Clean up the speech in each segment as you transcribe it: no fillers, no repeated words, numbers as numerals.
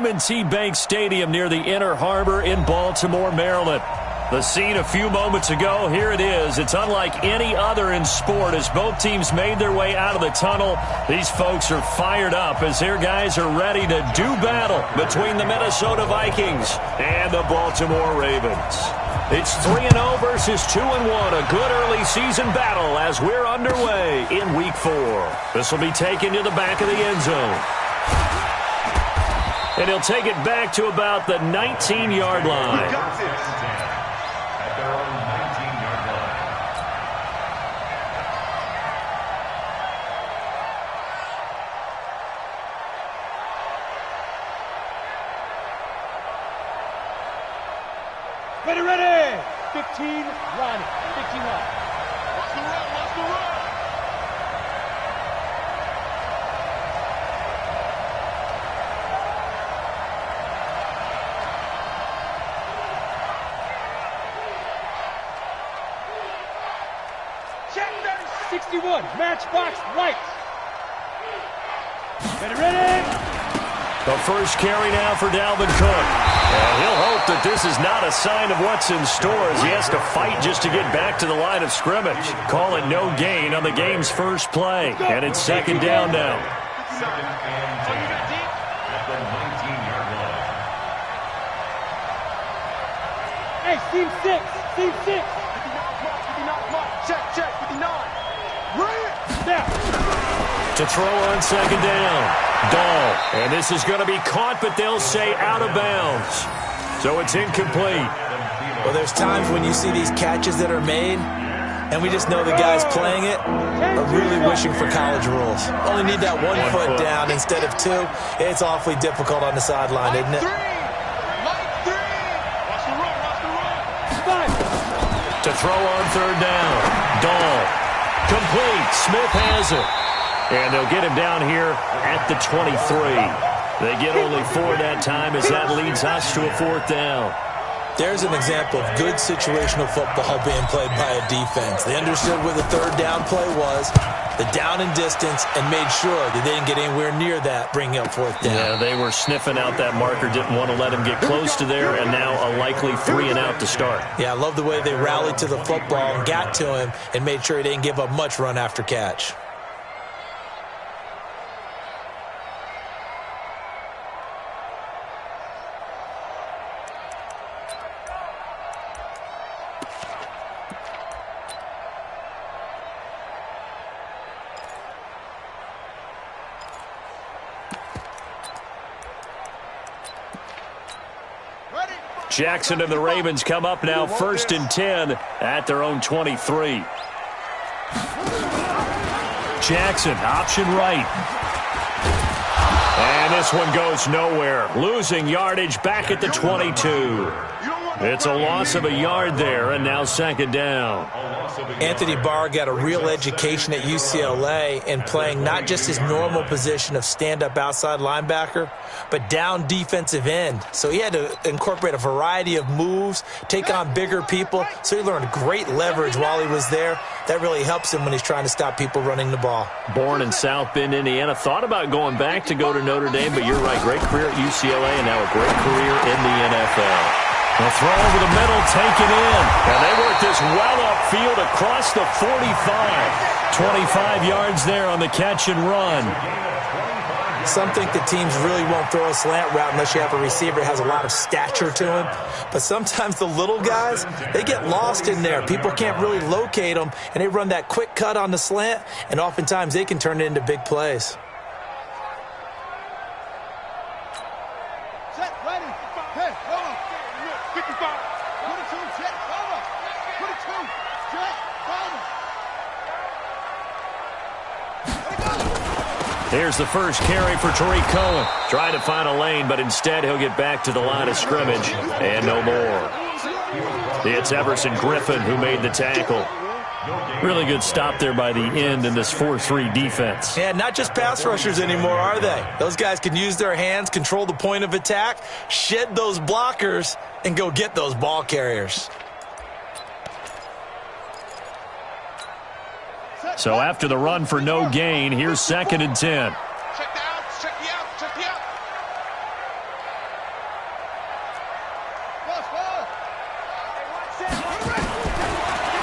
M&T Bank Stadium near the Inner Harbor in Baltimore, Maryland. The scene a few moments ago, here it is. It's unlike any other in sport as both teams made their way out of the tunnel. These folks are fired up as their guys are ready to do battle between the Minnesota Vikings and the Baltimore Ravens. It's 3-0 versus 2-1, a good early season battle as we're underway in Week 4. This will be taken to the back of the end zone. And he'll take it back to about the 19-yard line. Ready. 15, run. 15 up. Watch the run, watch the run. Check that. 61, matchbox right. Ready. The first carry now for Dalvin Cook. And he'll hope that this is not a sign of what's in store as he has to fight just to get back to the line of scrimmage. Call it no gain on the game's first play. And it's second down now. Second and 10 at the 19-yard line. Hey, team 6. Team 6. 59 mark. Check. 59. Right. Snap. To throw on second down. Dahl. And this is going to be caught, but they'll say out of bounds. So it's incomplete. Well, there's times when you see these catches that are made, and we just know the guys playing it are really wishing for college rules. Only need that one foot down instead of two. It's awfully difficult on the sideline, isn't it? To throw on third down. Dahl. Complete. Smith has it. And they'll get him down here at the 23. They get only 4 that time as that leads us to a fourth down. There's an example of good situational football being played by a defense. They understood where the third down play was, the down and distance, and made sure that they didn't get anywhere near that, bringing up fourth down. Yeah, they were sniffing out that marker, didn't want to let him get close to there, and now a likely 3 and out to start. Yeah, I love the way they rallied to the football and got to him and made sure he didn't give up much run after catch. Jackson and the Ravens come up now 1st and 10 at their own 23. Jackson, option right. And this one goes nowhere. Losing yardage back at the 22. It's a loss of a yard there, and now second down. Anthony Barr got a real education at UCLA in playing not just his normal position of stand-up outside linebacker, but down defensive end. So he had to incorporate a variety of moves, take on bigger people. So he learned great leverage while he was there. That really helps him when he's trying to stop people running the ball. Born in South Bend, Indiana. Thought about going back to go to Notre Dame, but you're right. Great career at UCLA and now a great career in the NFL. They'll throw over the middle, taken in. And they work this well upfield across the 45. 25 yards there on the catch and run. Some think the teams really won't throw a slant route unless you have a receiver that has a lot of stature to him. But sometimes the little guys, they get lost in there. People can't really locate them, and they run that quick cut on the slant, and oftentimes they can turn it into big plays. Set, ready. Hey, hold on. 55. 22, check, over. 22, check, over. Here's the first carry for Tariq Cohen. Trying to find a lane, but instead he'll get back to the line of scrimmage. And no more. It's Everson Griffin who made the tackle. Really good stop there by the end in this 4-3 defense. Yeah, not just pass rushers anymore, are they? Those guys can use their hands, control the point of attack, shed those blockers, and go get those ball carriers. So after the run for no gain, here's 2nd and 10. Check the out, check the out, check the out.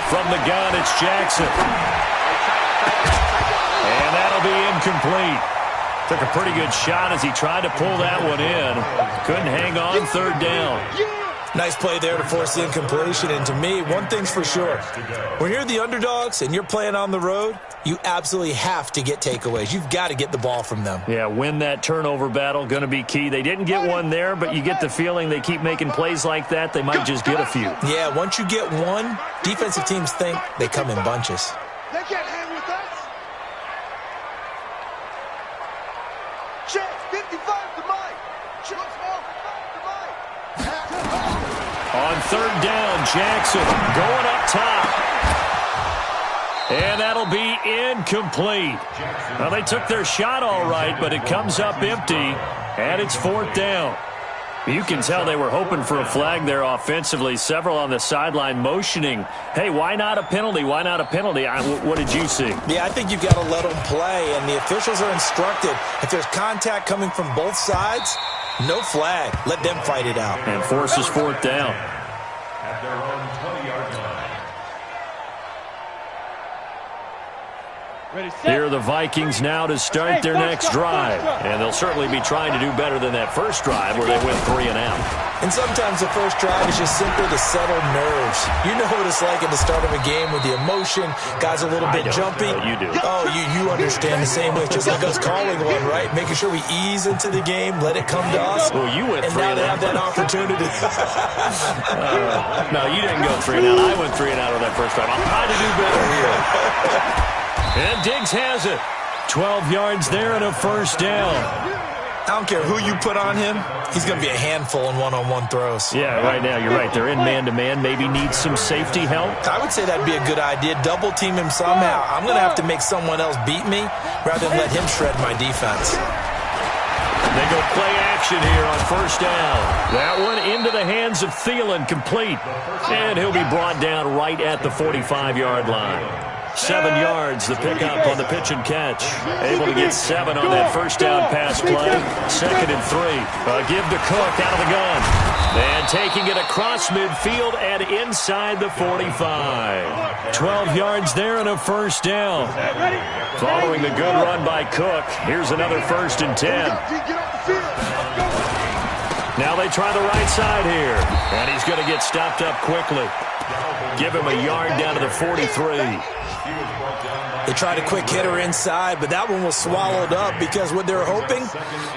From the gun, it's Jackson. And that'll be incomplete. Took a pretty good shot as he tried to pull that one in. Couldn't hang on, third down. Nice play there to force the incompletion. And to me, one thing's for sure. When you're the underdogs and you're playing on the road, you absolutely have to get takeaways. You've got to get the ball from them. Yeah, win that turnover battle, going to be key. They didn't get one there, but you get the feeling they keep making plays like that, they might just get a few. Yeah, once you get one, defensive teams think they come in bunches. They can't hang with us. Check, 55 to Mike. Check, 55 to Mike. On third down, Jackson going up top. And that'll be incomplete. Well, they took their shot all right, but it comes up empty, and it's fourth down. You can tell they were hoping for a flag there offensively. Several on the sideline motioning, hey, why not a penalty? Why not a penalty? What did you see? Yeah, I think you've got to let them play, and the officials are instructed. If there's contact coming from both sides, no flag. Let them fight it out. And forces fourth down. At their own 20-yard line. Here are the Vikings now to start their next drive. And they'll certainly be trying to do better than that first drive where they went 3 and out. And sometimes the first drive is just simply to settle nerves. You know what it's like at the start of a game with the emotion. Guys a little bit jumpy. You do. Oh, you understand the same way. Just like us calling one, right? Making sure we ease into the game, let it come to us. Well, you went 3 and and now out. they have that opportunity. No, you didn't go 3 and out. I went 3 and out on that first drive. I'll try to do better here. And Diggs has it. 12 yards there and a first down. I don't care who you put on him. He's going to be a handful in one-on-one throws. Yeah, right now, you're right. They're in man-to-man. Maybe need some safety help. I would say that'd be a good idea. Double team him somehow. I'm going to have to make someone else beat me rather than let him shred my defense. They go play action here on first down. That one into the hands of Thielen, complete. And he'll be brought down right at the 45-yard line. 7 yards, the pickup on the pitch and catch. Able to get 7 on that first down pass play. 2nd and 3. Give to Cook out of the gun. And taking it across midfield and inside the 45. 12 yards there and a first down. Following the good run by Cook, here's another 1st and 10. Now they try the right side here. And he's going to get stopped up quickly. Give him a yard down to the 43. They tried a quick hitter inside, but that one was swallowed up because what they're hoping,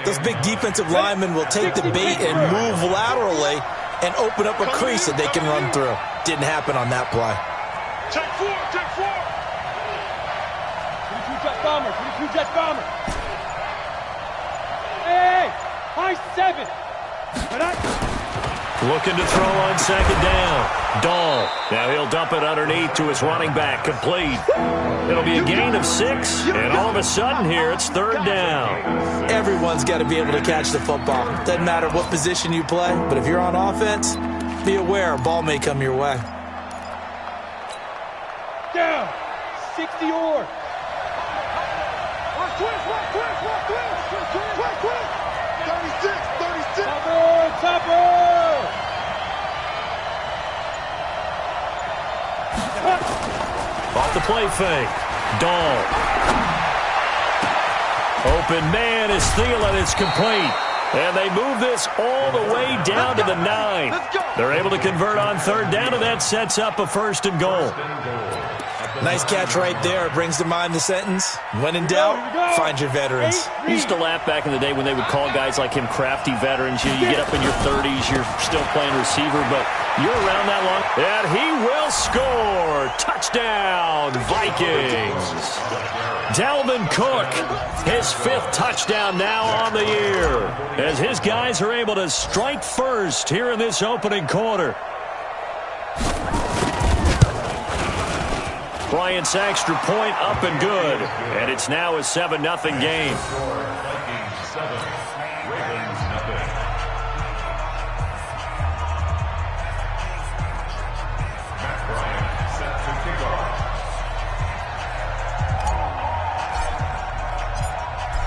those big defensive linemen will take the bait and move laterally and open up a crease that they can run through. Didn't happen on that play. Check 4, check 4. 22 jet bomber, 22 jet bomber. Hey, high 7. Looking to throw on 2nd down. Dahl. Now he'll dump it underneath to his running back. Complete. It'll be a gain of 6. And all of a sudden here, it's 3rd down. Everyone's got to be able to catch the football. Doesn't matter what position you play, but if you're on offense, be aware a ball may come your way. Down. 60 or. Watch twist. 36. Topper. Off the play fake. Dahl. Open man is Thielen. It's complete. And they move this all the way down to the 9. They're able to convert on 3rd down, and that sets up a 1st and goal. Nice catch right there. Brings to mind the sentence, when in doubt, find your veterans. I used to laugh back in the day when they would call guys like him crafty veterans. You get up in your 30s, you're still playing receiver, but you're around that long. And he will score. Touchdown, Vikings. Dalvin Cook, his 5th touchdown now on the year, as his guys are able to strike first here in this opening quarter. Bryant's extra point up and good. And it's now a 7-0 game.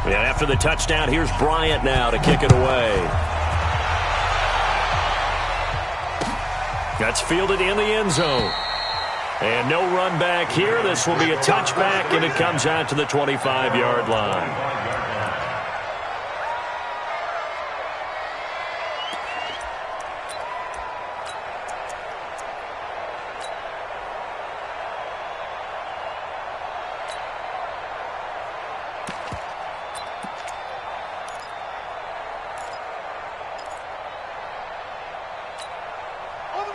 And after the touchdown, here's Bryant now to kick it away. That's fielded in the end zone. And no run back here. This will be a touchback, and it comes out to the 25-yard line.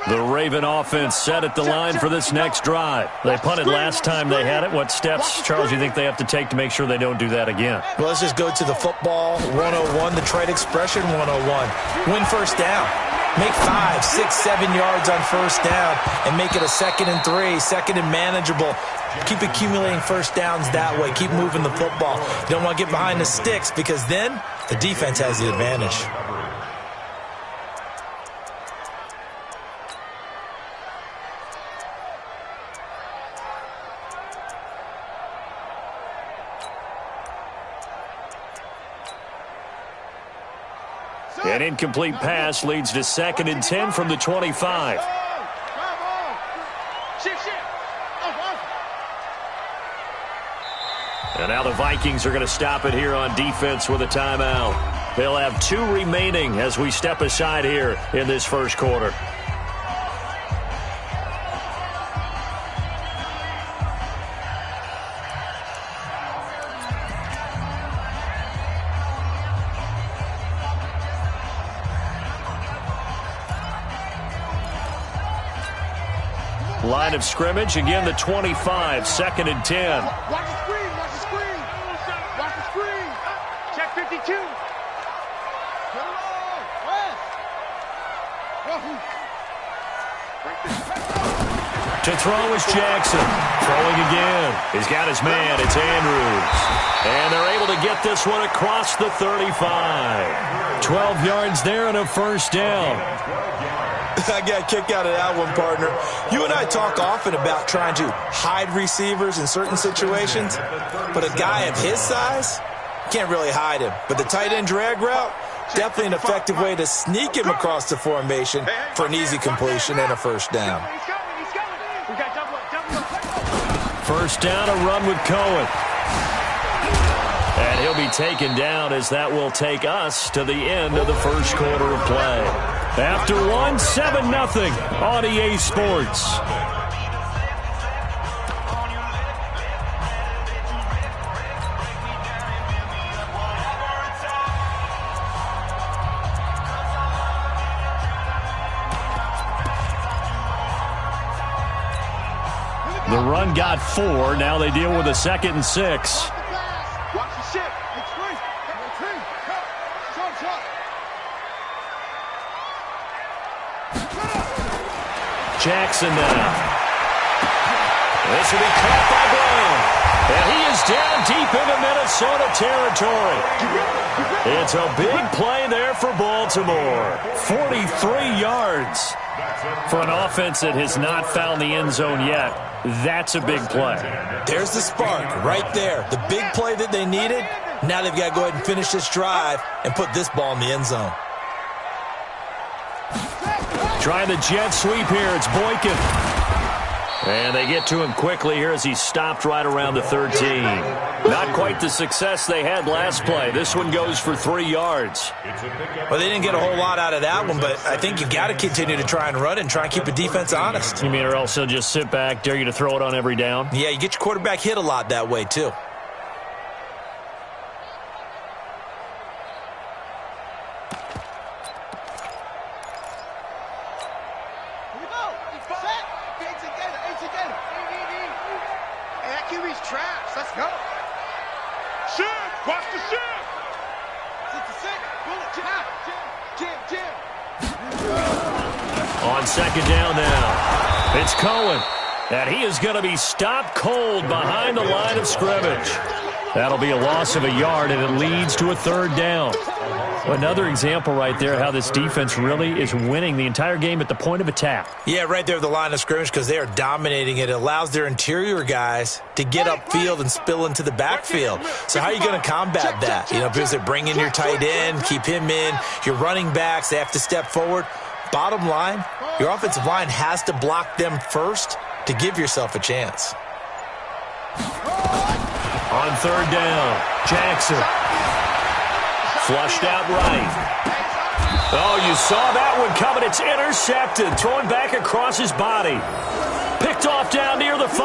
The Raven offense set at the line for this next drive. They punted last time they had it. What steps, Charles, you think they have to take to make sure they don't do that again? Well, let's just go to the football 101, the trade expression 101. Win first down. Make 5, 6, 7 yards on first down and make it a 2nd and 3, 2nd and manageable. Keep accumulating first downs that way. Keep moving the football. You don't want to get behind the sticks because then the defense has the advantage. An incomplete pass leads to 2nd and 10 from the 25. And now the Vikings are going to stop it here on defense with a timeout. They'll have 2 remaining as we step aside here in this first quarter. Line of scrimmage, again the 25, 2nd and 10. Watch the screen, watch the screen. Watch the screen. Check 52. To throw is Jackson. Throwing again. He's got his man. It's Andrews. And they're able to get this one across the 35. 12 yards there and a first down. I got a kick out of that one, partner. You and I talk often about trying to hide receivers in certain situations, but a guy of his size can't really hide him. But the tight end drag route, definitely an effective way to sneak him across the formation for an easy completion and a first down. First down, a run with Cohen. And he'll be taken down as that will take us to the end of the first quarter of play. After one, 7-0 on EA Sports. The run got 4. Now they deal with a 2nd and 6. Watch the shit. It's free. Jackson now. This will be caught by Brown. And he is down deep into Minnesota territory. It's a big play there for Baltimore. 43 yards. For an offense that has not found the end zone yet, that's a big play. There's the spark right there. The big play that they needed. Now they've got to go ahead and finish this drive and put this ball in the end zone. Trying the jet sweep here. It's Boykin. And they get to him quickly here as he stopped right around the 13. Not quite the success they had last play. This one goes for 3 yards. Well, they didn't get a whole lot out of that one, but I think you've got to continue to try and run and try and keep the defense honest. You mean or else he'll just sit back, dare you to throw it on every down? Yeah, you get your quarterback hit a lot that way, too. On 2nd down now, it's Cohen. And he is going to be stopped cold behind the line of scrimmage. That'll be a loss of a yard, and it leads to a 3rd down. Another example right there how this defense really is winning the entire game at the point of attack. Yeah, right there at the line of scrimmage because they are dominating it. It allows their interior guys to get upfield and spill into the backfield. So how are you going to combat that? You know, because they bring in your tight end, keep him in. Your running backs, they have to step forward. Bottom line, your offensive line has to block them first to give yourself a chance. On third down, Jackson. Flushed out right. Oh, you saw that one coming. It's intercepted. Thrown back across his body. Picked off down near the 5.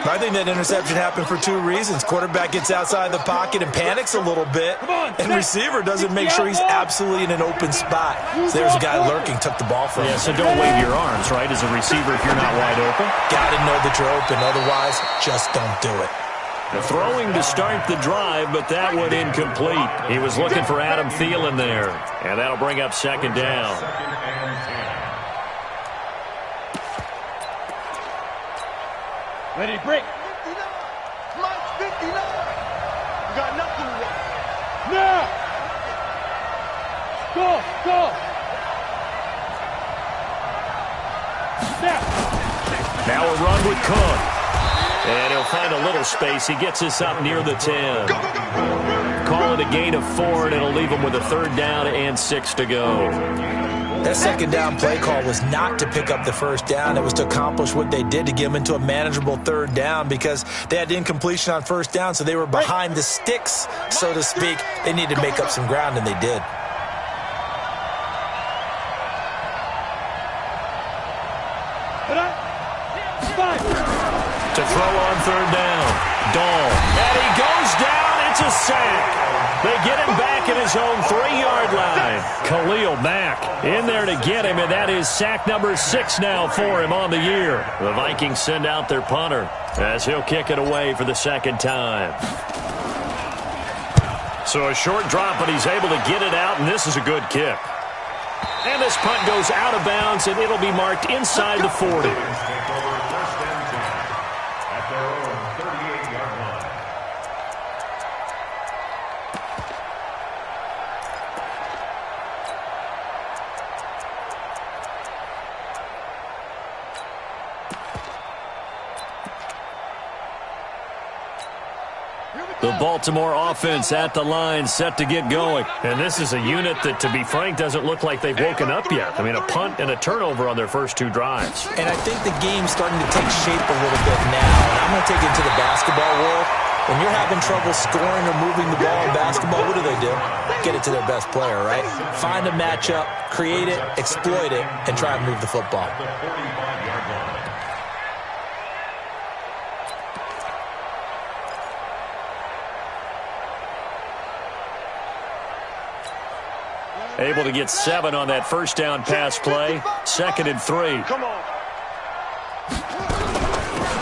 I think that interception happened for two reasons. Quarterback gets outside the pocket and panics a little bit, and receiver doesn't make sure he's absolutely in an open spot. So there's a guy lurking, took the ball from him. Yeah, so don't wave your arms, right, as a receiver if you're not wide open. Got to know that you're open. Otherwise, just don't do it. The throwing to start the drive, but that one incomplete. He was looking for Adam Thielen there, and that'll bring up second down. Ready to break. 59. Mike 59. You got nothing to run. Now. Go. Now a run with Cook. And he'll find a little space. He gets us up near the 10. Call it a gain of 4, and it'll leave him with a third down and 6 to go. That second down play call was not to pick up the first down. It was to accomplish what they did, to get them into a manageable third down, because they had incompletion on first down, so they were behind the sticks, so to speak. They needed to make up some ground, and they did. To throw on third down, Dahl. And he goes down. It's a sack. They get him back at his own 3-yard line. Khalil Mack in there to get him, and that is sack number 6 now for him on the year. The Vikings send out their punter as he'll kick it away for the second time. So a short drop, but he's able to get it out, and this is a good kick. And this punt goes out of bounds, and it'll be marked inside the 40. The Baltimore offense at the line, set to get going. And this is a unit that, to be frank, doesn't look like they've woken up yet. I mean, a punt and a turnover on their first 2 drives. And I think the game's starting to take shape a little bit now. And I'm going to take it to the basketball world. When you're having trouble scoring or moving the ball in basketball, what do? Get it to their best player, right? Find a matchup, create it, exploit it, and try and move the football. Able to get 7 on that first down pass play. 2nd and 3. Come on.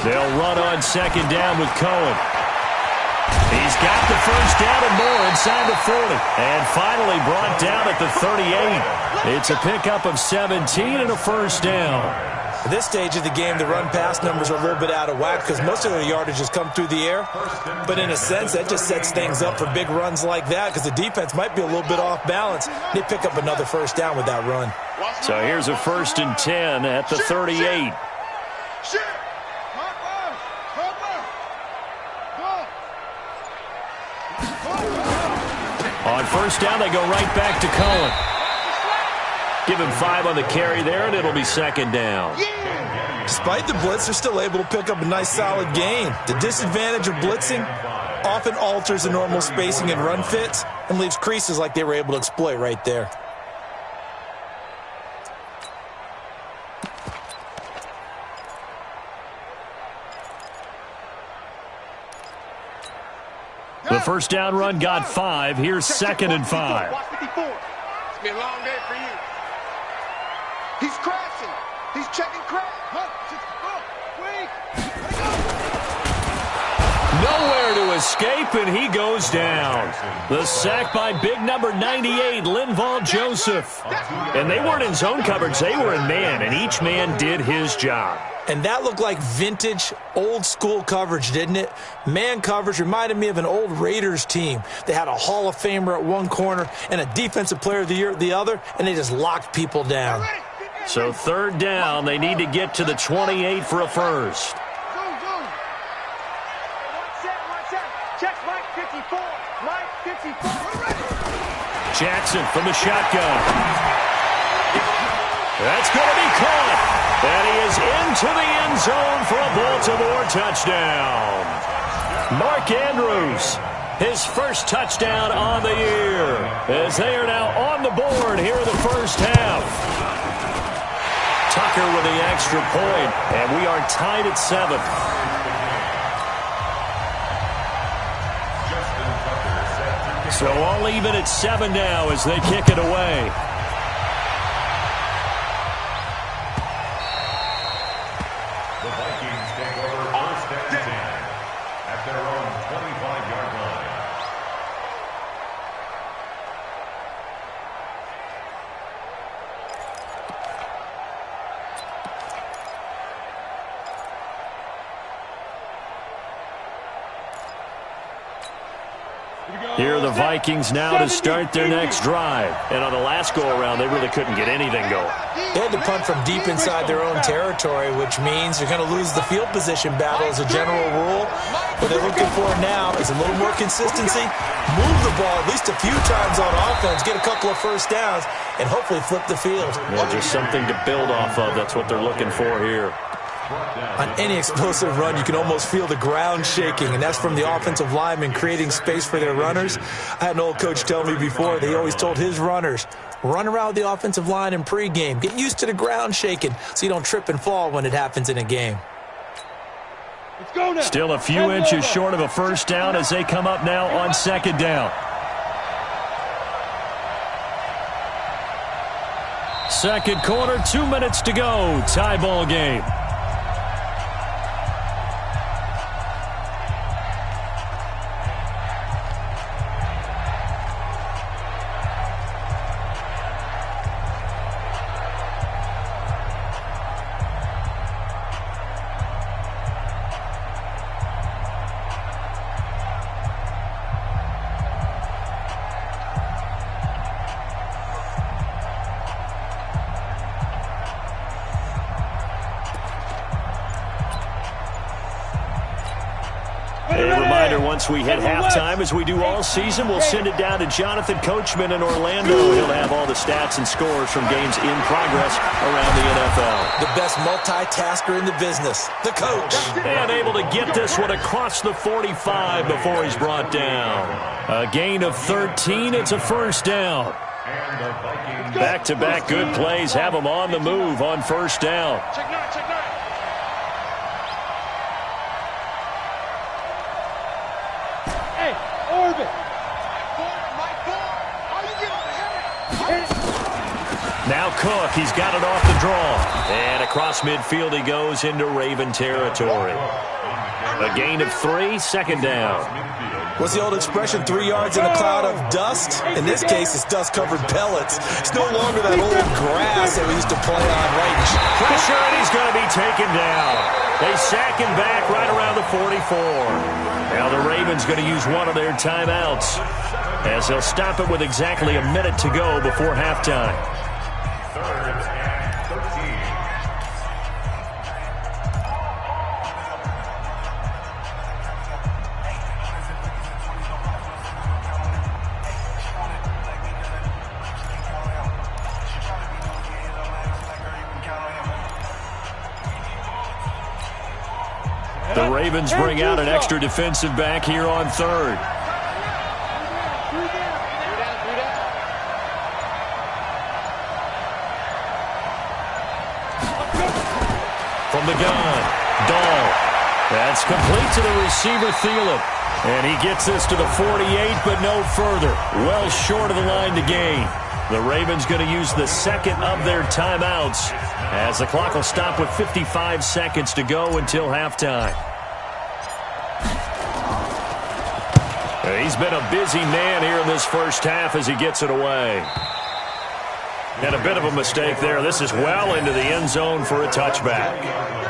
They'll run on second down with Cohen. He's got the first down and more inside the 40. And finally brought down at the 38. It's a pickup of 17 and a first down. At this stage of the game, the run-pass numbers are a little bit out of whack because most of their yardage has come through the air. But in a sense, that just sets things up for big runs like that because the defense might be a little bit off balance. They pick up another first down with that run. So here's a 1st and 10 at the 38. On first down, they go right back to Cohen. Give him 5 on the carry there, and it'll be 2nd down. Despite the blitz, they're still able to pick up a nice, solid gain. The disadvantage of blitzing often alters the normal spacing and run fits and leaves creases like they were able to exploit right there. The first down run got 5. Here's 2nd and 5. Watch 54. It's been a long day for you. He's crashing. He's checking crash. Nowhere to escape, and he goes down. The sack by big number 98, Linval Joseph. And they weren't in zone coverage. They were in man, and each man did his job. And that looked like vintage, old-school coverage, didn't it? Man coverage reminded me of an old Raiders team. They had a Hall of Famer at one corner and a Defensive Player of the Year at the other, and they just locked people down. So 3rd down, they need to get to the 28 for a first. Check Mike 54. Mike 54. Jackson from the shotgun. That's going to be caught. And he is into the end zone for a Baltimore touchdown. Mark Andrews, his first touchdown on the year, as they are now on the board here in the first half. Tucker with the extra point, and we are tied at 7. So all even at 7 now as they kick it away. The Vikings take over first and 10 at their own 25-yard line. Here are the Vikings now to start their next drive. And on the last go-around, they really couldn't get anything going. They had to punt from deep inside their own territory, which means you're going to lose the field position battle as a general rule. What they're looking for now is a little more consistency, move the ball at least a few times on offense, get a couple of first downs, and hopefully flip the field. Yeah, just something to build off of. That's what they're looking for here. On any explosive run, you can almost feel the ground shaking, and that's from the offensive linemen creating space for their runners. I had an old coach tell me before, they always told his runners, run around the offensive line in pregame. Get used to the ground shaking so you don't trip and fall when it happens in a game. Let's go now. Still a few inches short of a first down as they come up now on second down. Second quarter, 2 minutes to go. Tie ball game. Once we hit halftime, as we do all season, we'll send it down to Jonathan Coachman in Orlando. He'll have all the stats and scores from games in progress around the NFL. The best multitasker in the business, the coach. And able to get this one across the 45 before he's brought down. A gain of 13. It's a first down. Back-to-back good plays have them on the move on first down. Check nine, check nine. Now Cook, he's got it off the draw. And across midfield he goes into Raven territory. A gain of 3, second down. What's the old expression, 3 yards in a cloud of dust? In this case, it's dust-covered pellets. It's no longer that old grass that we used to play on right. Pressure, and he's going to be taken down. They sack him back right around the 44. Now the Ravens going to use one of their timeouts, as they'll stop it with exactly a minute to go before halftime. The Ravens bring out an extra defensive back here on third. From the gun, Dahl. That's complete to the receiver, Thielen. And he gets this to the 48, but no further. Well short of the line to gain. The Ravens going to use the second of their timeouts, as the clock will stop with 55 seconds to go until halftime. He's been a busy man here in this first half as he gets it away. And a bit of a mistake there. This is well into the end zone for a touchback.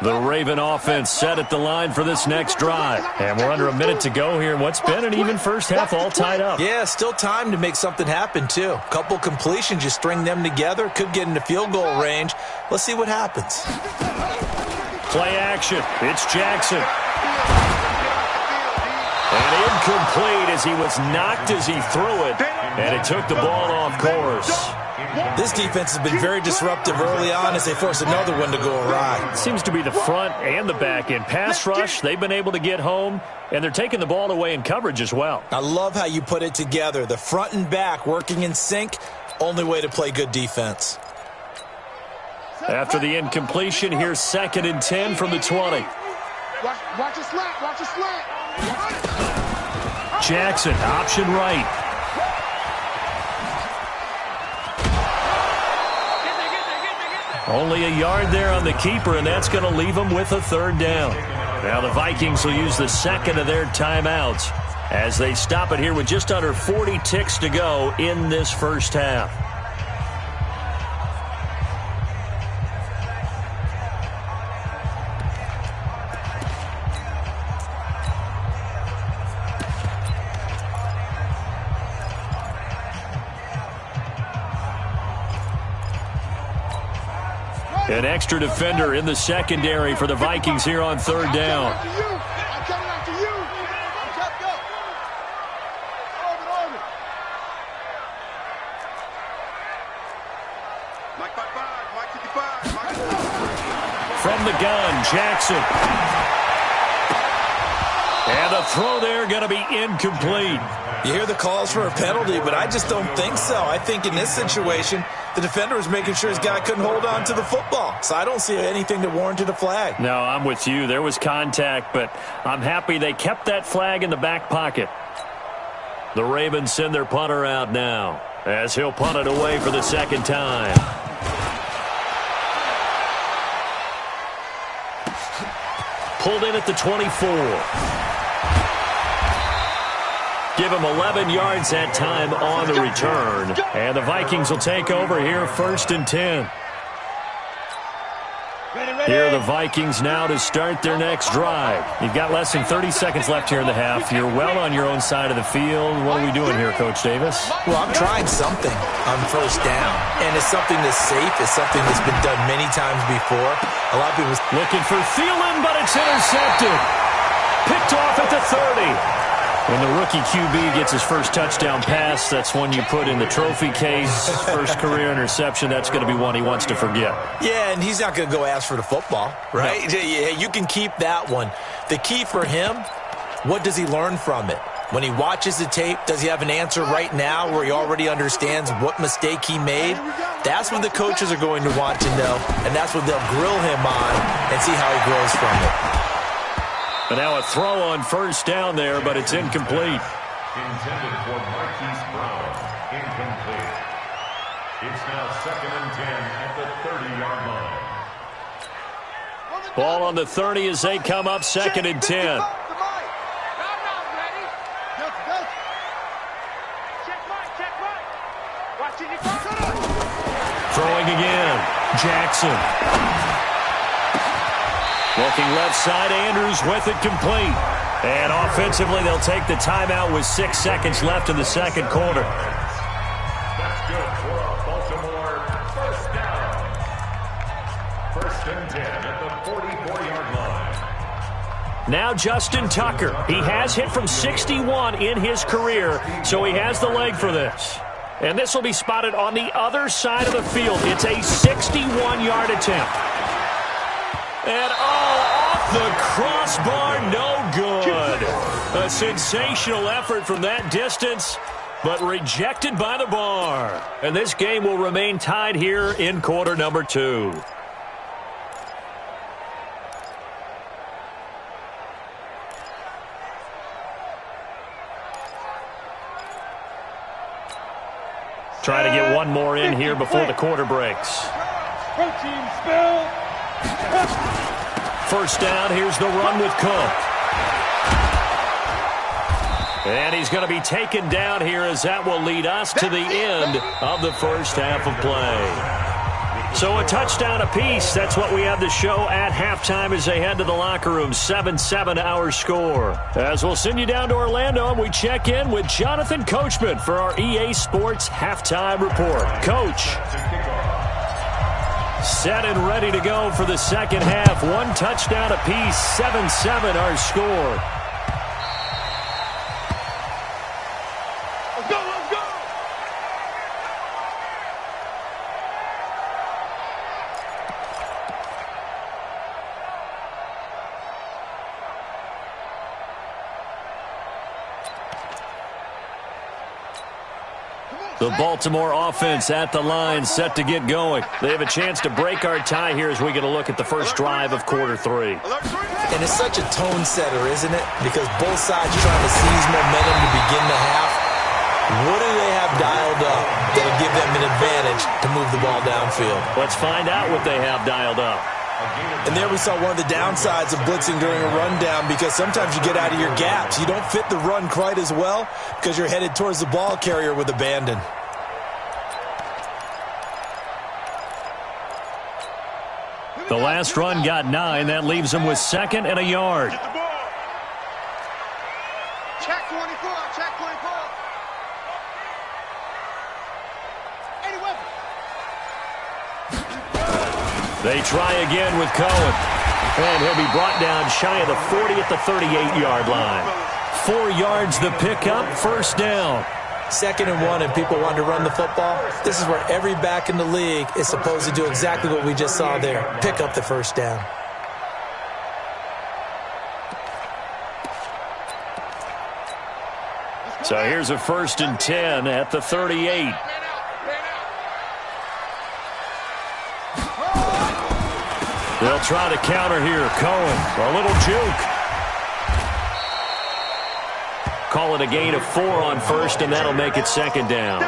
The Raven offense set at the line for this next drive. And we're under a minute to go here in what's been an even first half, all tied up. Yeah, still time to make something happen, too. A couple completions, you string them together, could get into field goal range. Let's see what happens. Play action. It's Jackson. And incomplete as he was knocked as he threw it. And it took the ball off course. This defense has been very disruptive early on as they force another one to go awry. Seems to be the front and the back end. Pass rush, they've been able to get home, and they're taking the ball away in coverage as well. I love how you put it together. The front and back working in sync, only way to play good defense. After the incompletion, here's 2nd and 10 from the 20. Watch a slant, watch a slant. Jackson, option right. Only a yard there on the keeper, and that's going to leave them with a 3rd down. Now the Vikings will use the second of their timeouts as they stop it here with just under 40 ticks to go in this first half. An extra defender in the secondary for the Vikings here on 3rd down. I'm coming after you. Go. Orbit. Mike 55, Mike 55. From the gun, Jackson. And the throw there going to be incomplete. You hear the calls for a penalty, but I just don't think so. I think in this situation, the defender was making sure his guy couldn't hold on to the football. So I don't see anything that warranted a flag. No, I'm with you. There was contact, but I'm happy they kept that flag in the back pocket. The Ravens send their punter out now as he'll punt it away for the 2nd time. Pulled in at the 24. Give him 11 yards that time on the return. And the Vikings will take over here 1st and 10. Here are the Vikings now to start their next drive. You've got less than 30 seconds left here in the half. You're well on your own side of the field. What are we doing here, Coach Davis? Well, I'm trying something on 1st down. And it's something that's safe. It's something that's been done many times before. A lot of people looking for Thielen, but it's intercepted. Picked off at the 30. When the rookie QB gets his first touchdown pass, that's one you put in the trophy case. First career interception, that's going to be one he wants to forget. Yeah, and he's not going to go ask for the football, right? No. Yeah, you can keep that one. The key for him, what does he learn from it? When he watches the tape, does he have an answer right now where he already understands what mistake he made? That's what the coaches are going to want to know, and that's what they'll grill him on and see how he grows from it. And now a throw on 1st down there, but it's incomplete. Intended for Marquise Brown. Incomplete. It's now 2nd and 10 at the 30-yard line. Ball on the 30 as they come up 2nd and 10. Throwing again. Jackson. Looking left side, Andrews with it complete. And offensively, they'll take the timeout with 6 seconds left in the 2nd quarter. That's good for a Baltimore 1st down. 1st and 10 at the 44-yard line. Now Justin Tucker. He has hit from 61 in his career, so he has the leg for this. And this will be spotted on the other side of the field. It's a 61-yard attempt. And off the crossbar, no good. A sensational effort from that distance, but rejected by the bar. And this game will remain tied here in quarter number 2. Try to get one more in here before the quarter breaks. Protein spill. 1st down, here's the run with Cook. And he's going to be taken down here as that will lead us to the end of the first half of play. So a touchdown apiece. That's what we have to show at halftime as they head to the locker room. 7-7 our score. As we'll send you down to Orlando, and we check in with Jonathan Coachman for our EA Sports Halftime Report. Coach. Set and ready to go for the second half. One touchdown apiece. 7-7 our score. The Baltimore offense at the line, set to get going. They have a chance to break our tie here as we get a look at the first drive of quarter 3. And it's such a tone setter, isn't it? Because both sides trying to seize momentum to begin the half. What do they have dialed up that'll give them an advantage to move the ball downfield? Let's find out what they have dialed up. And there we saw one of the downsides of blitzing during a rundown, because sometimes you get out of your gaps. You don't fit the run quite as well because you're headed towards the ball carrier with abandon. The last run got 9. That leaves them with 2nd and a yard. Check 24. Check 24. Anyway. They try again with Cohen. And he'll be brought down shy of the 40 at the 38-yard line. 4 yards the pickup, first down. 2nd and 1, and people want to run the football. This is where every back in the league is supposed to do exactly what we just saw there. Pick up the first down. So here's a 1st and 10 at the 38. They'll try to counter here. Cohen, a little juke. Call it a gain of 4 on 1st, and that'll make it 2nd down.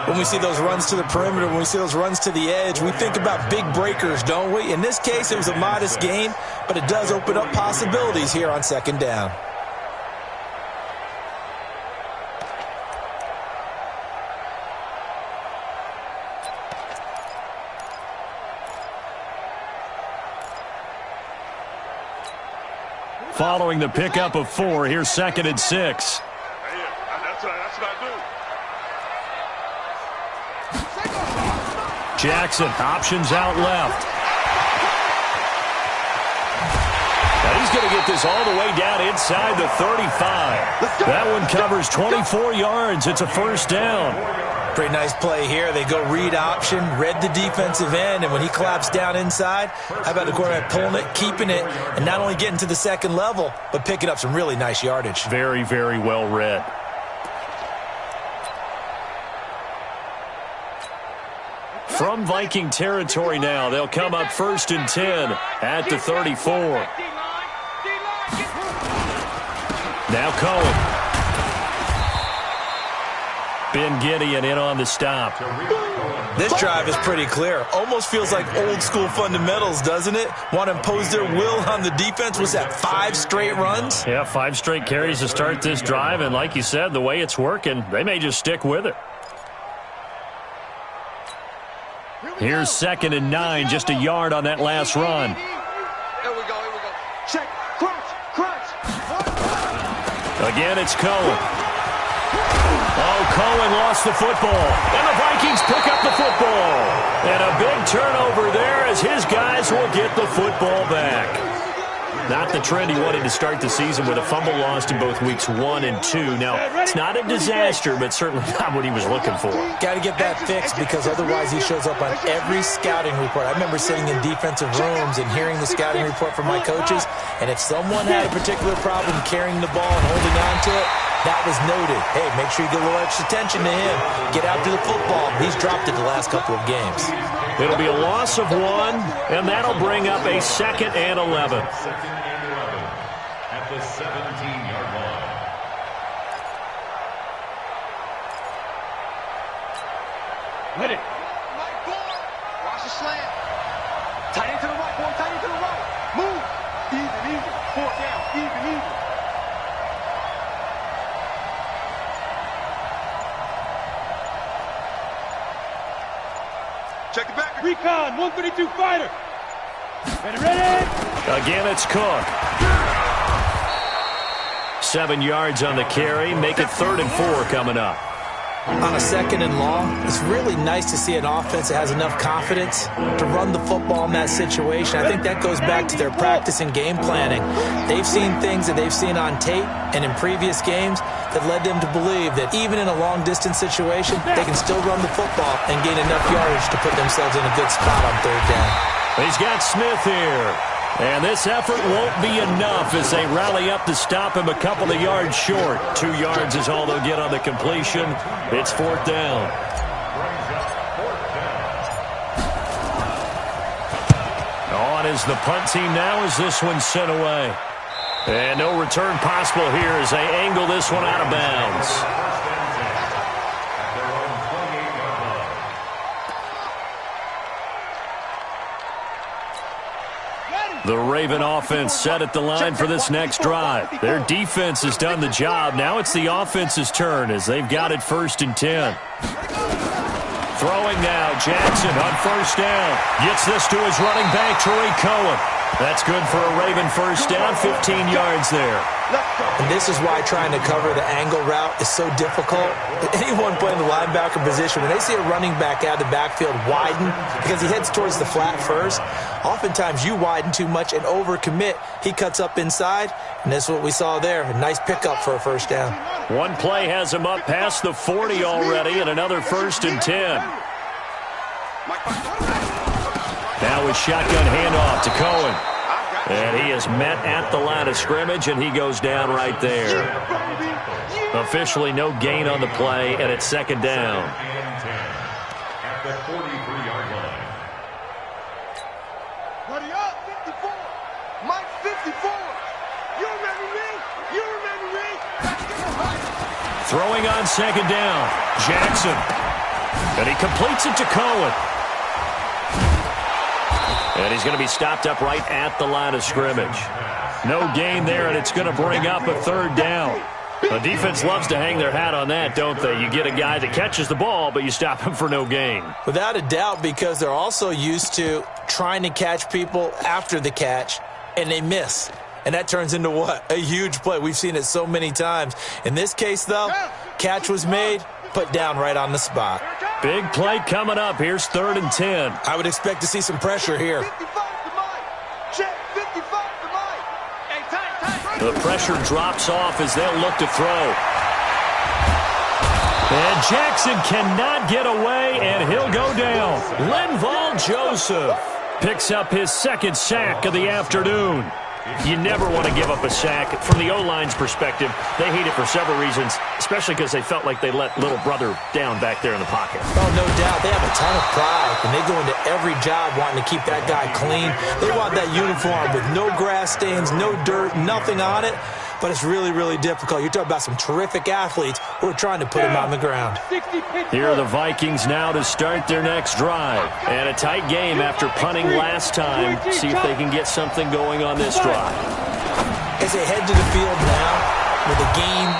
When we see those runs to the perimeter, when we see those runs to the edge, we think about big breakers, don't we? In this case, it was a modest gain, but it does open up possibilities here on 2nd down. Following the pickup of 4, here's 2nd and 6. That's what I do. Jackson, options out left. Now he's going to get this all the way down inside the 35. That one covers 24 yards. It's a first down. Pretty nice play here. They go read option, read the defensive end, and when he claps down inside, how about the quarterback pulling it, keeping it, and not only getting to the 2nd level, but picking up some really nice yardage. Very, very well read. From Viking territory now, they'll come up 1st and 10 at the 34. Now Cohen. Ben Gideon in on the stop. This drive is pretty clear. Almost feels like old school fundamentals, doesn't it? Want to impose their will on the defense. Was that 5 straight runs? Yeah, 5 straight carries to start this drive, and like you said, the way it's working, they may just stick with it. Here's 2nd and 9, just a yard on that last run. Here we go. Check, crunch. Again, it's Cohen. Oh, Cohen lost the football, and the Vikings pick up the football. And a big turnover there as his guys will get the football back. Not the trend he wanted to start the season, with a fumble lost in both weeks 1 and 2. Now, it's not a disaster, but certainly not what he was looking for. Got to get that fixed, because otherwise he shows up on every scouting report. I remember sitting in defensive rooms and hearing the scouting report from my coaches, and if someone had a particular problem carrying the ball and holding on to it, that was noted. Hey, make sure you give a little extra attention to him. Get out to the football. He's dropped it the last couple of games. It'll be a loss of 1, and that'll bring up a 2nd and 11. 2nd and 11 at the 17-yard line. Hit it. Watch the slant. Tight end to the right, boy. Tight end to the right. Move. Even. 4th down. Even. Check it back. Recon, 132 fighter. Ready? Again, it's Cook. 7 yards on the carry. Make it 3rd and 4 coming up. On a 2nd and long, it's really nice to see an offense that has enough confidence to run the football in that situation. I think that goes back to their practice and game planning. They've seen things that they've seen on tape and in previous games that led them to believe that even in a long-distance situation, they can still run the football and gain enough yardage to put themselves in a good spot on 3rd down. He's got Smith here. And this effort won't be enough as they rally up to stop him a couple of yards short. 2 yards is all they'll get on the completion. It's 4th down. On is the punt team now as this one's sent away. And no return possible here as they angle this one out of bounds. The Raven offense set at the line for this next drive. Their defense has done the job. Now it's the offense's turn as they've got it 1st and 10. Throwing now, Jackson on 1st down. Gets this to his running back, Tariq Cohen. That's good for a Raven 1st down, 15 yards there. And this is why trying to cover the angle route is so difficult. Anyone playing the linebacker position, when they see a running back out of the backfield widen because he heads towards the flat first, oftentimes you widen too much and overcommit. He cuts up inside, and that's what we saw there. A nice pickup for a 1st down. One play has him up past the 40 already, and another 1st and 10. Now a shotgun handoff to Cohen. And he is met at the line of scrimmage, and he goes down right there. Officially no gain on the play, and it's 2nd down. At the 43-yard line. Buddy up, 54. Mike, 54. You remember me? You remember me? Throwing on 2nd down. Jackson. And he completes it to Cohen. And he's going to be stopped up right at the line of scrimmage. No gain there, and it's going to bring up a 3rd down. The defense loves to hang their hat on that, don't they? You get a guy that catches the ball, but you stop him for no gain. Without a doubt, because they're also used to trying to catch people after the catch, and they miss. And that turns into what? A huge play. We've seen it so many times. In this case, though, catch was made, put down right on the spot. Big play coming up. Here's 3rd and 10. I would expect to see some pressure here. The pressure drops off as they'll look to throw. And Jackson cannot get away, and he'll go down. Linval Joseph picks up his 2nd sack of the afternoon. You never want to give up a sack. From the O-line's perspective, they hate it for several reasons, especially because they felt like they let little brother down back there in the pocket. Oh, no doubt. They have a ton of pride, and they go into every job wanting to keep that guy clean. They want that uniform with no grass stains, no dirt, nothing on it. But it's really, really difficult. You're talking about some terrific athletes who are trying to put him on the ground. Here are the Vikings now to start their next drive. And a tight game after punting last time. See if they can get something going on this drive. As they head to the field now, with the game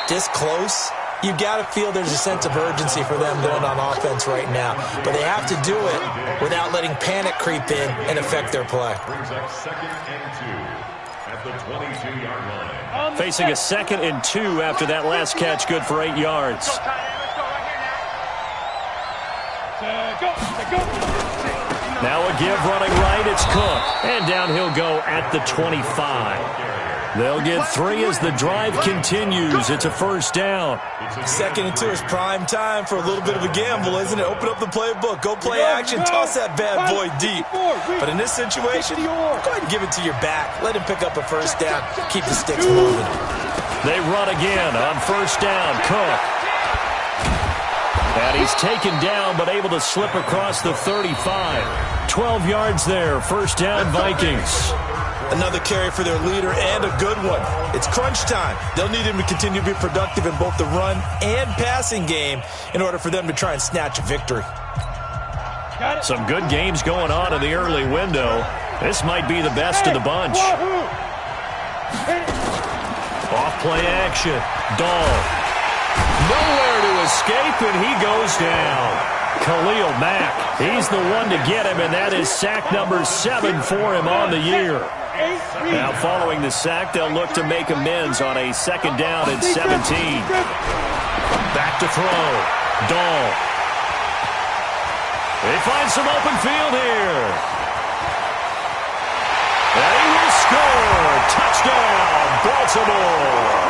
this close, you got to feel there's a sense of urgency for them going on offense right now. But they have to do it without letting panic creep in and affect their play. Brings up 2nd and 2 at the 22-yard line. Facing a 2nd and 2 after that last catch, good for 8 yards. Now a give running right, it's Cook. And down he'll go at the 25. They'll get 3 as the drive continues. It's a 1st down. 2nd and 2 is prime time for a little bit of a gamble, isn't it? Open up the playbook, go play action, toss that bad boy deep. But in this situation, go ahead and give it to your back. Let him pick up a 1st down. Keep the sticks moving. They run again on 1st down. Cook. And he's taken down, but able to slip across the 35. 12 yards there. 1st down, Vikings. Another carry for their leader, and a good one. It's crunch time. They'll need him to continue to be productive in both the run and passing game in order for them to try and snatch a victory. Some good games going on in the early window. This might be the best of the bunch. Off play action. Dahl. Nowhere to escape, and he goes down. Khalil Mack, he's the one to get him, and that is sack number 7 for him on the year. Now, following the sack, they'll look to make amends on a 2nd down and 17. Back to throw. Dahl. They find some open field here. And he will score. Touchdown, Baltimore.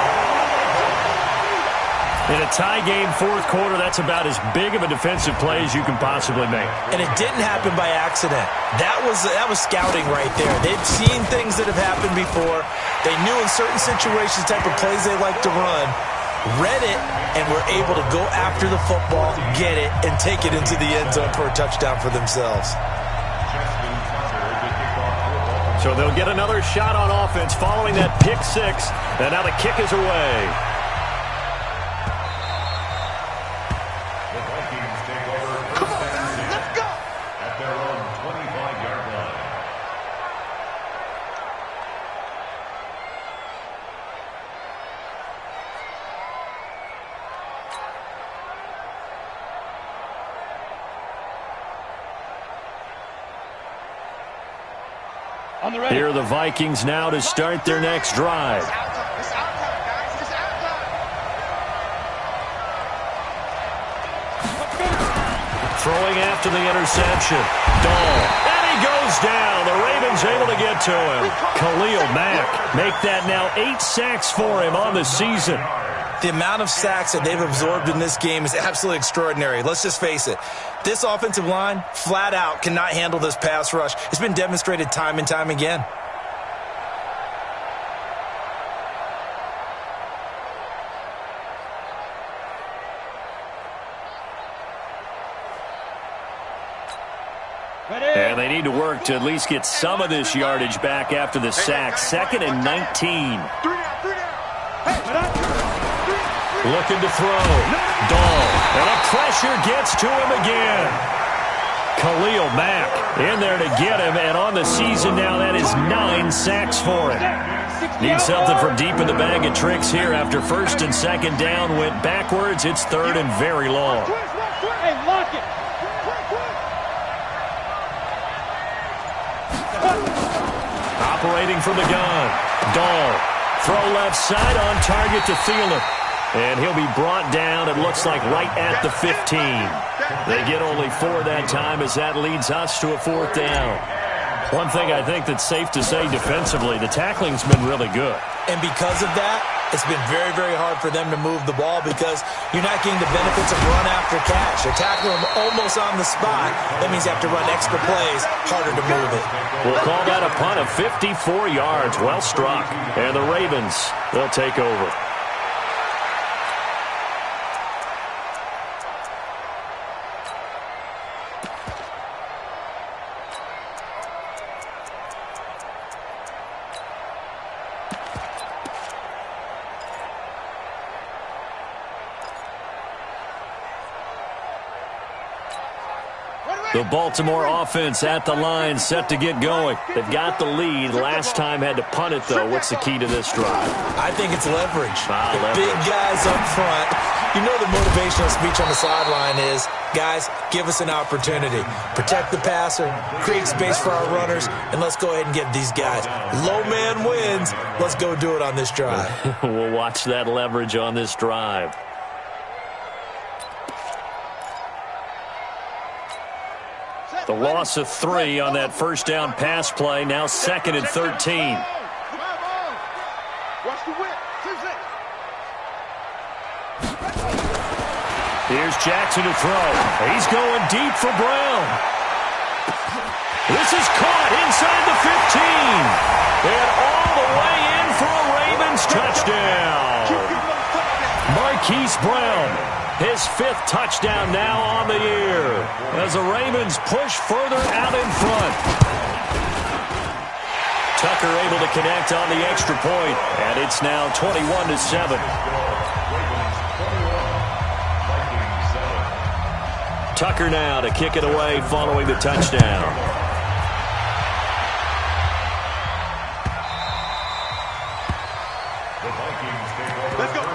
In a tie game, 4th quarter, that's about as big of a defensive play as you can possibly make. And it didn't happen by accident. That was scouting right there. They'd seen things that have happened before. They knew in certain situations the type of plays they like to run, read it, and were able to go after the football, get it, and take it into the end zone for a touchdown for themselves. So they'll get another shot on offense following that pick 6, and now the kick is away. Here are the Vikings now to start their next drive. Throwing after the interception. Dahl. And he goes down. The Ravens able to get to him. Khalil Mack make that now 8 sacks for him on the season. The amount of sacks that they've absorbed in this game is absolutely extraordinary. Let's just face it. This offensive line, flat out, cannot handle this pass rush. It's been demonstrated time and time again. And they need to work to at least get some of this yardage back after the sack. 2nd and 19. Looking to throw. Dahl. And a pressure gets to him again. Khalil Mack in there to get him. And on the season now, that is 9 sacks for him. Need something from deep in the bag of tricks here after 1st and 2nd down. Went backwards. It's 3rd and very long. Operating from the gun. Dahl. Throw left side on target to Thielen. And he'll be brought down, it looks like, right at the 15. They get only 4 that time as that leads us to a 4th down. One thing I think that's safe to say defensively, the tackling's been really good. And because of that, it's been very, very hard for them to move the ball because you're not getting the benefits of run after catch. They're tackling them almost on the spot. That means you have to run extra plays, harder to move it. We'll call that a punt of 54 yards. Well struck. And the Ravens, they'll take over. The Baltimore offense at the line, set to get going. They've got the lead. Last time had to punt it, though. What's the key to this drive? I think it's leverage. Leverage. Big guys up front. You know the motivational speech on the sideline is, guys, give us an opportunity. Protect the passer, create space for our runners, and let's go ahead and get these guys. Low man wins. Let's go do it on this drive. We'll watch that leverage on this drive. The loss of 3 on that 1st down pass play. Now 2nd and 13. Here's Jackson to throw. He's going deep for Brown. This is caught inside the 15. And all the way in for a Ravens touchdown. Marquise Brown. His 5th touchdown now on the year as the Ravens push further out in front. Tucker able to connect on the extra point, and it's now 21-7. Tucker now to kick it away following the touchdown. Let's go.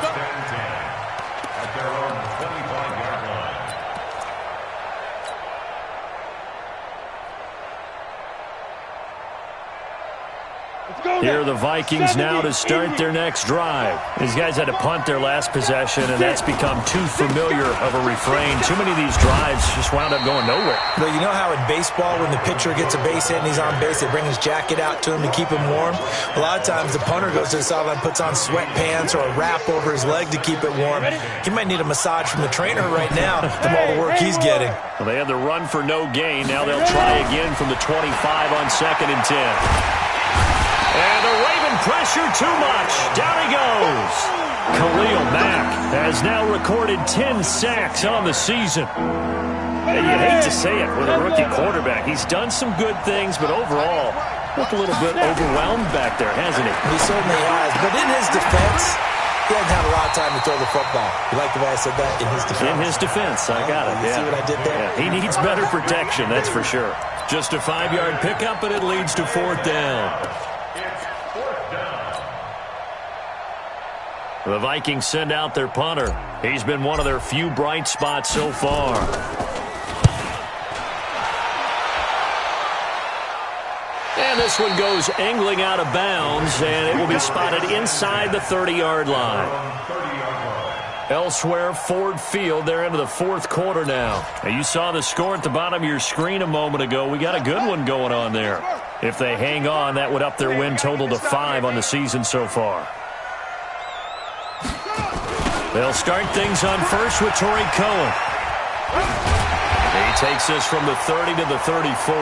Here are the Vikings now to start their next drive. These guys had to punt their last possession, and that's become too familiar of a refrain. Too many of these drives just wound up going nowhere. Well, you know how in baseball, when the pitcher gets a base hit and he's on base, they bring his jacket out to him to keep him warm? A lot of times the punter goes to the sideline, puts on sweatpants or a wrap over his leg to keep it warm. He might need a massage from the trainer right now from all the work he's getting. Well, they had the run for no gain. Now they'll try again from the 25 on 2nd and 10. And the Raven pressure too much. Down he goes. Khalil Mack has now recorded 10 sacks on the season. And you hate to say it with a rookie quarterback. He's done some good things, but overall, looked a little bit overwhelmed back there, hasn't he? He certainly has. But in his defense, he hasn't had a lot of time to throw the football. You like the way I said that? In his defense. In his defense. I got it. You see what I did there? Yeah, he needs better protection, that's for sure. Just a 5-yard pickup, and it leads to 4th down. The Vikings send out their punter. He's been one of their few bright spots so far. And this one goes angling out of bounds, and it will be spotted inside the 30-yard line. Elsewhere, Ford Field, they're into the 4th quarter now. You saw the score at the bottom of your screen a moment ago. We got a good one going on there. If they hang on, that would up their win total to 5 on the season so far. They'll start things on first with Torrey Cohen. He takes this from the 30 to the 34.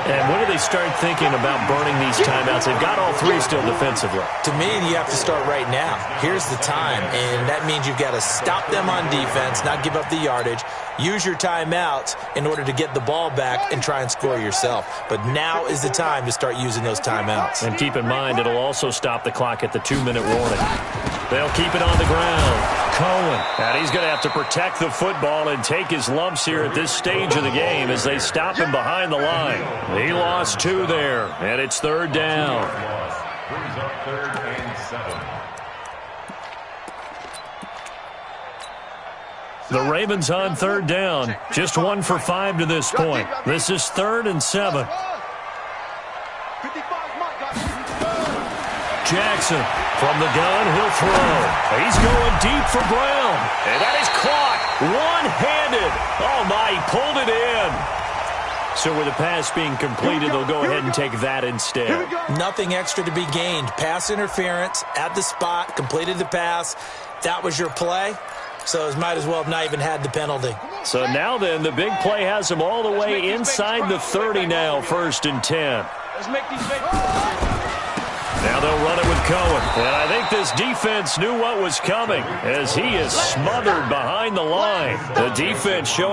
And when do they start thinking about burning these timeouts? They've got all 3 still defensively. To me, you have to start right now. Here's the time, and that means you've got to stop them on defense, not give up the yardage, use your timeouts in order to get the ball back and try and score yourself. But now is the time to start using those timeouts. And keep in mind, it'll also stop the clock at the 2-minute warning. They'll keep it on the ground. Cohen. And he's going to have to protect the football and take his lumps here at this stage of the game as they stop him behind the line. He lost 2 there, and it's 3rd down. Brings up 3rd and 7. The Ravens on 3rd down. Just 1 for 5 to this point. This is 3rd and 7. Jackson from the gun, he'll throw. He's going deep for Brown. And that is caught one-handed. Oh, my, he pulled it in. So with the pass being completed, they'll go ahead and take that instead. Nothing extra to be gained. Pass interference at the spot, completed the pass. That was your play. So it might as well have not even had the penalty. So now then, the big play has him all the way inside the 30 now, 1st and 10. Let's make these big. Now they'll run it with Cohen. And I think this defense knew what was coming as he is smothered behind the line. The defense showing